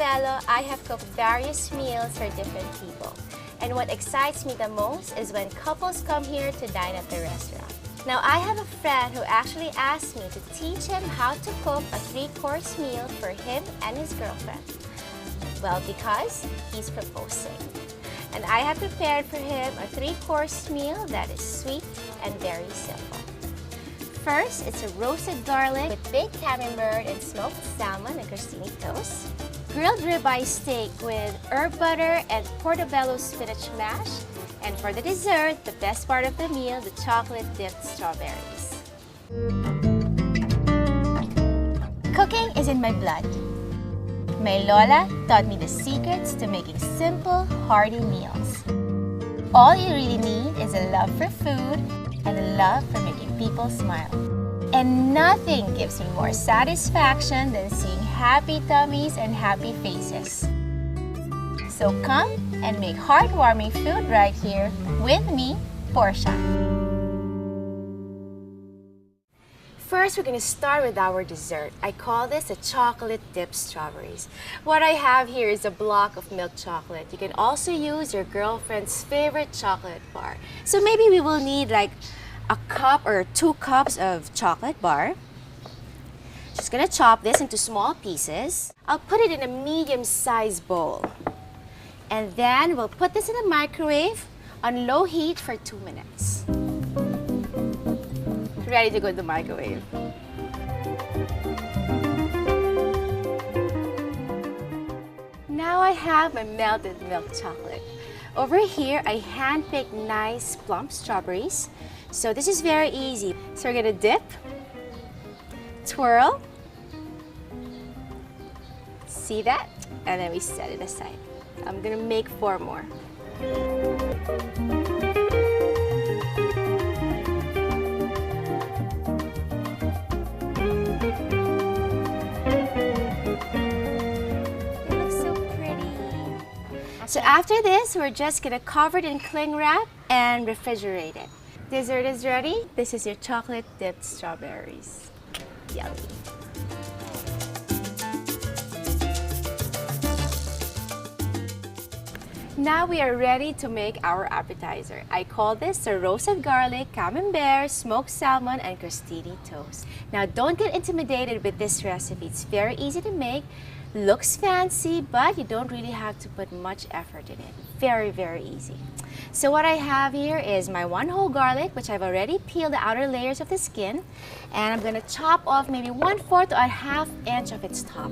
Isabelo, I have cooked various meals for different people. And what excites me the most is when couples come here to dine at the restaurant. Now, I have a friend who actually asked me to teach him how to cook a 3-course meal for him and his girlfriend. Well, because he's proposing. And I have prepared for him a 3-course meal that is sweet and very simple. First, it's a roasted garlic with baked camembert and smoked salmon and crostini toast. Grilled ribeye steak with herb butter and portobello spinach mash. And for the dessert, the best part of the meal, the chocolate-dipped strawberries. Cooking is in my blood. My Lola taught me the secrets to making simple, hearty meals. All you really need is a love for food and a love for making people smile. And nothing gives me more satisfaction than seeing happy tummies and happy faces. So come and make heartwarming food right here with me, Portia. First, we're going to start with our dessert. I call this a chocolate-dipped strawberries. What I have here is a block of milk chocolate. You can also use your girlfriend's favorite chocolate bar. So maybe we will need like a cup or 2 cups of chocolate bar. Just gonna chop this into small pieces. I'll put it in a medium-sized bowl. And then we'll put this in the microwave on low heat for 2 minutes. Ready to go to the microwave. Now I have my melted milk chocolate. Over here, I hand-picked nice plump strawberries. So this is very easy. So we're gonna dip, twirl, see that? And then we set it aside. I'm gonna make 4 more. It looks so pretty. So after this, we're just gonna cover it in cling wrap and refrigerate it. Dessert is ready. This is your chocolate-dipped strawberries. Yummy. Now we are ready to make our appetizer. I call this the roasted garlic, camembert, smoked salmon, and crostini toast. Now don't get intimidated with this recipe. It's very easy to make, looks fancy, but you don't really have to put much effort in it. Very, very easy. So what I have here is my 1 whole garlic, which I've already peeled the outer layers of the skin, and I'm gonna chop off maybe 1/4 to a 1/2 inch of its top.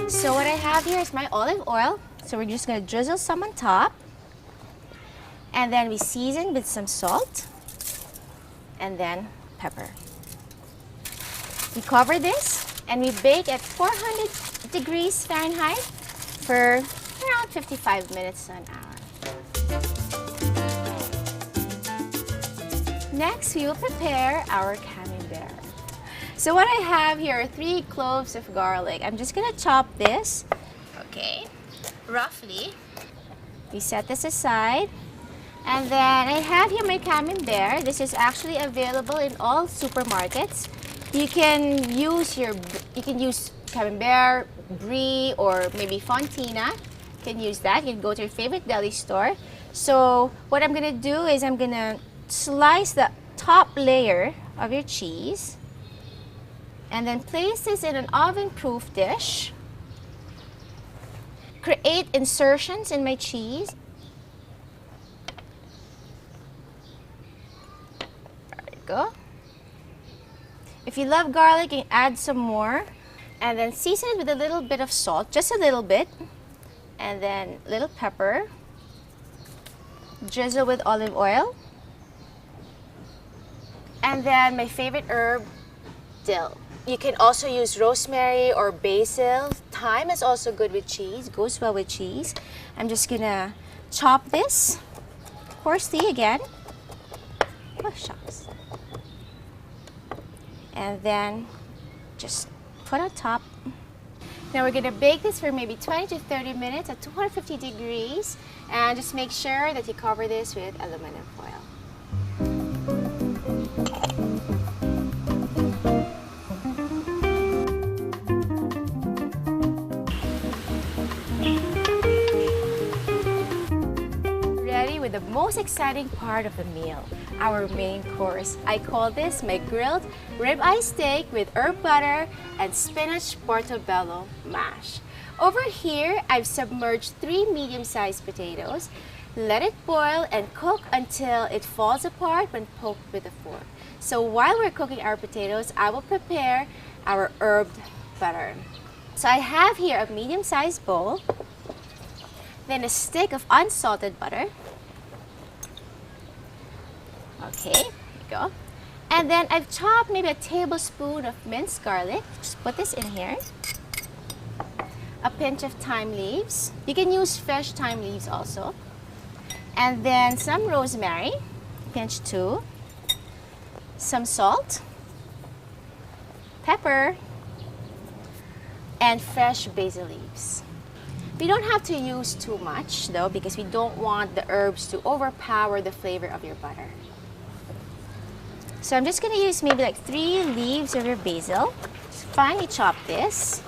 So what I have here is my olive oil. So we're just gonna drizzle some on top. And then we season with some salt and then pepper. We cover this and we bake at 400 degrees Fahrenheit for around 55 minutes to an hour. Next, we will prepare our camembert. So what I have here are 3 cloves of garlic. I'm just gonna chop this, okay, roughly. We set this aside. And then I have here my camembert. This is actually available in all supermarkets. You can use camembert, brie, or maybe fontina. You can use that. You can go to your favorite deli store. So what I'm gonna do is I'm gonna slice the top layer of your cheese and then place this in an oven-proof dish. Create insertions in my cheese. There you go. If you love garlic, you can add some more. And then season it with a little bit of salt, just a little bit. And then a little pepper. Drizzle with olive oil. And then my favorite herb, dill. You can also use rosemary or basil. Thyme is also good with cheese, goes well with cheese. I'm just gonna chop this coarsely again. Oh, shucks. And then just put on top. Now we're gonna bake this for maybe 20 to 30 minutes at 250 degrees. And just make sure that you cover this with aluminum foil. the most exciting part of the meal, our main course. I call this my grilled ribeye steak with herb butter and spinach portobello mash. Over here, I've submerged 3 medium-sized potatoes. Let it boil and cook until it falls apart when poked with a fork. So while we're cooking our potatoes, I will prepare our herbed butter. So I have here a medium-sized bowl, then a stick of unsalted butter. Okay, here you go. And then I've chopped maybe a tablespoon of minced garlic. Just put this in here. A pinch of thyme leaves. You can use fresh thyme leaves also. And then some rosemary, pinch 2. Some salt, pepper, and fresh basil leaves. We don't have to use too much though, because we don't want the herbs to overpower the flavor of your butter. So I'm just gonna use maybe like 3 leaves of your basil. Just finely chop this.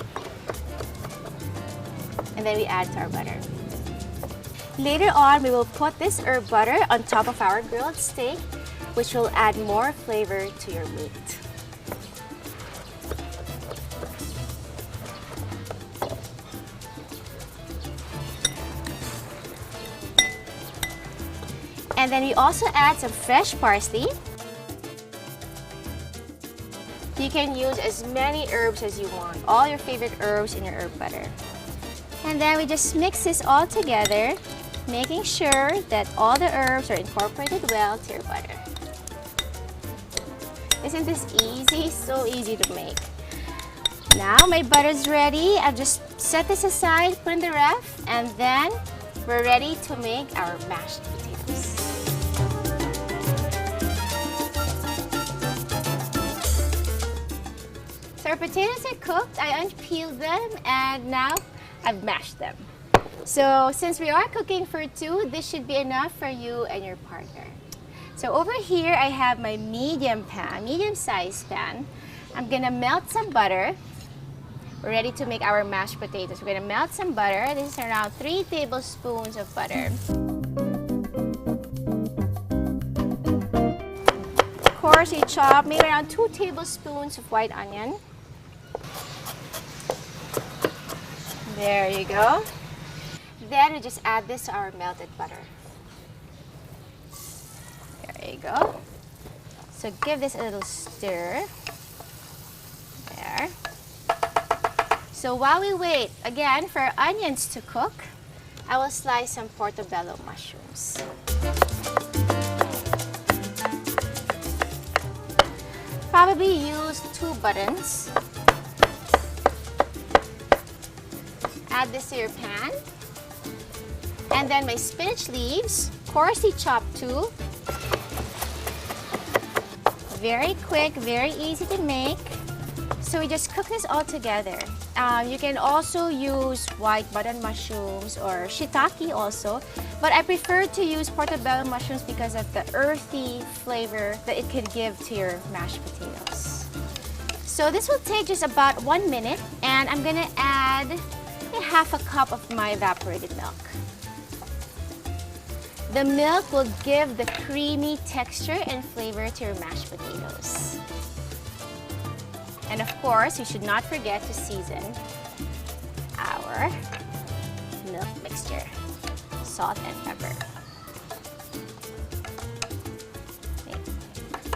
And then we add to our butter. Later on, we will put this herb butter on top of our grilled steak, which will add more flavor to your meat. And then we also add some fresh parsley. You can use as many herbs as you want, all your favorite herbs in your herb butter. And then we just mix this all together, making sure that all the herbs are incorporated well to your butter. Isn't this easy? So easy to make. Now my butter's ready. I've just set this aside, put in the ref, and then we're ready to make our mashed potatoes. So our potatoes are cooked. I unpeeled them and now I've mashed them. So since we are cooking for 2, this should be enough for you and your partner. So over here I have my medium-sized pan. I'm gonna melt some butter. We're ready to make our mashed potatoes. We're gonna melt some butter. This is around 3 tablespoons of butter. Of course, you chop maybe around 2 tablespoons of white onion. There you go. Then we just add this to our melted butter. There you go. So give this a little stir. There. So while we wait, again, for our onions to cook, I will slice some portobello mushrooms. Probably use 2 buttons. Add this to your pan. And then my spinach leaves, coarsely chopped too. Very quick, very easy to make. So we just cook this all together. You can also use white button mushrooms or shiitake also, but I prefer to use portobello mushrooms because of the earthy flavor that it could give to your mashed potatoes. So this will take just about 1 minute, and I'm gonna add half a cup of my evaporated milk. The milk will give the creamy texture and flavor to your mashed potatoes. And of course, you should not forget to season our milk mixture, salt and pepper. Okay.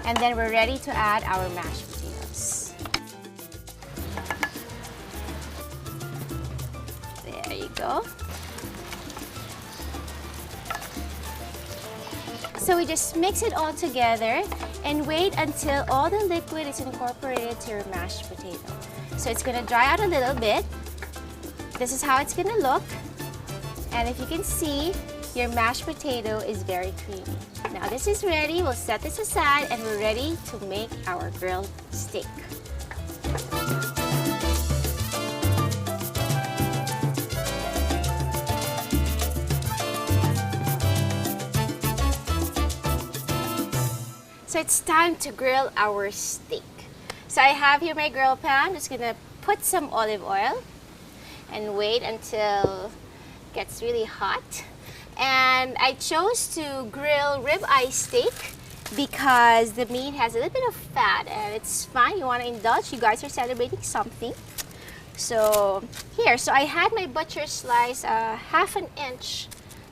And then we're ready to add our mashed potatoes. There you go. So we just mix it all together and wait until all the liquid is incorporated to your mashed potato. So it's gonna dry out a little bit. This is how it's gonna look. And if you can see, your mashed potato is very creamy. Now this is ready. We'll set this aside and we're ready to make our grilled steak. So it's time to grill our steak. So I have here my grill pan. I'm just gonna put some olive oil and wait until it gets really hot. And I chose to grill ribeye steak because the meat has a little bit of fat and it's fine. You want to indulge, you guys are celebrating something. So here, so I had my butcher slice half an inch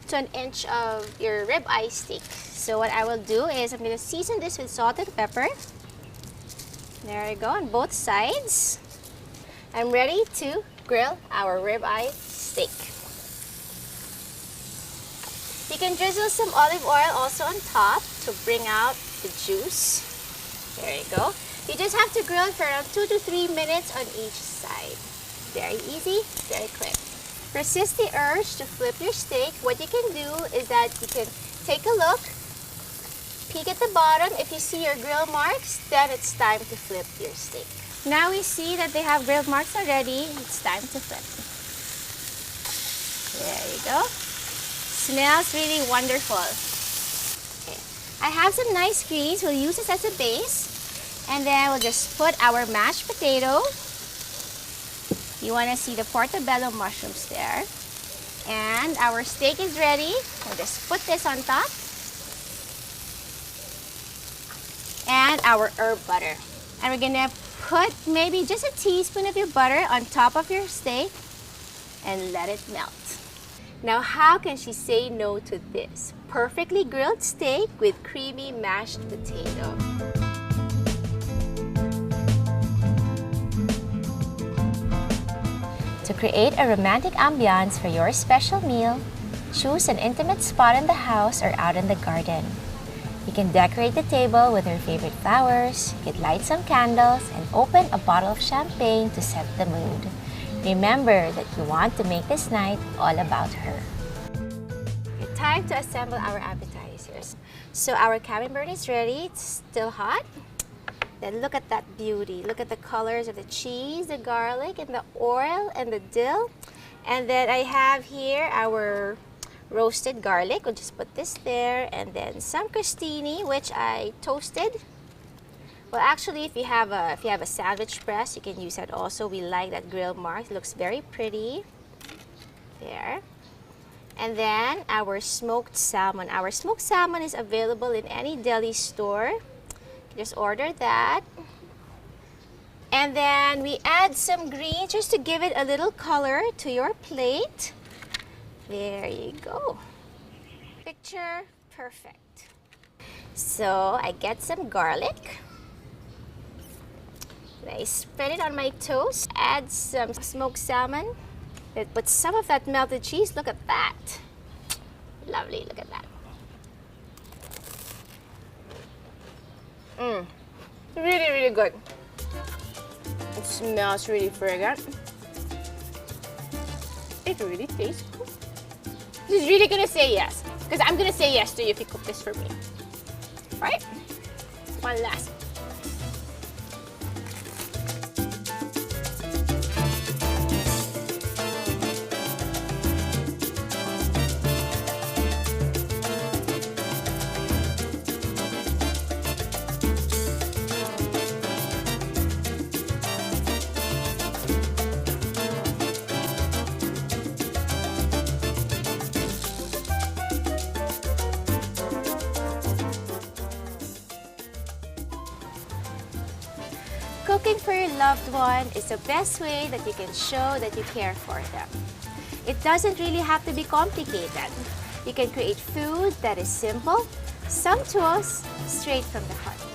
to an inch of your ribeye steak. So what I will do is I'm going to season this with salt and pepper. There you go, on both sides. I'm ready to grill our ribeye steak. You can drizzle some olive oil also on top to bring out the juice. There you go. You just have to grill it for around 2 to 3 minutes on each side. Very easy, very quick. Resist the urge to flip your steak. What you can do is that you can take a look, peek at the bottom. If you see your grill marks, then it's time to flip your steak. Now we see that they have grill marks already. It's time to flip. There you go. Smells really wonderful. Okay. I have some nice grease. We'll use this as a base. And then we'll just put our mashed potato. You want to see the portobello mushrooms there. And our steak is ready. We'll just put this on top. And our herb butter. And we're gonna put maybe just a teaspoon of your butter on top of your steak and let it melt. Now, how can she say no to this? Perfectly grilled steak with creamy mashed potato. To create a romantic ambiance for your special meal, choose an intimate spot in the house or out in the garden. You can decorate the table with your favorite flowers, you could light some candles, and open a bottle of champagne to set the mood. Remember that you want to make this night all about her. Time to assemble our appetizers. So our camembert is ready, it's still hot. Then look at that beauty. Look at the colors of the cheese, the garlic, and the oil, and the dill. And then I have here our roasted garlic. We'll just put this there, and then some crostini, which I toasted. Well, actually, if you have a sandwich press, you can use that also. We like that grill mark. It looks very pretty. There. And then our smoked salmon. Our smoked salmon is available in any deli store. Just order that. And then we add some greens just to give it a little color to your plate. There you go. Picture perfect. So I get some garlic. I spread it on my toast. Add some smoked salmon. Put some of that melted cheese. Look at that. Lovely, look at that. Really, really good. It smells really fragrant. It really tastes good. This is really gonna say yes. Because I'm gonna say yes to you if you cook this for me. Right? One last. Cooking for your loved one is the best way that you can show that you care for them. It doesn't really have to be complicated. You can create food that is simple, sumptuous, straight from the heart.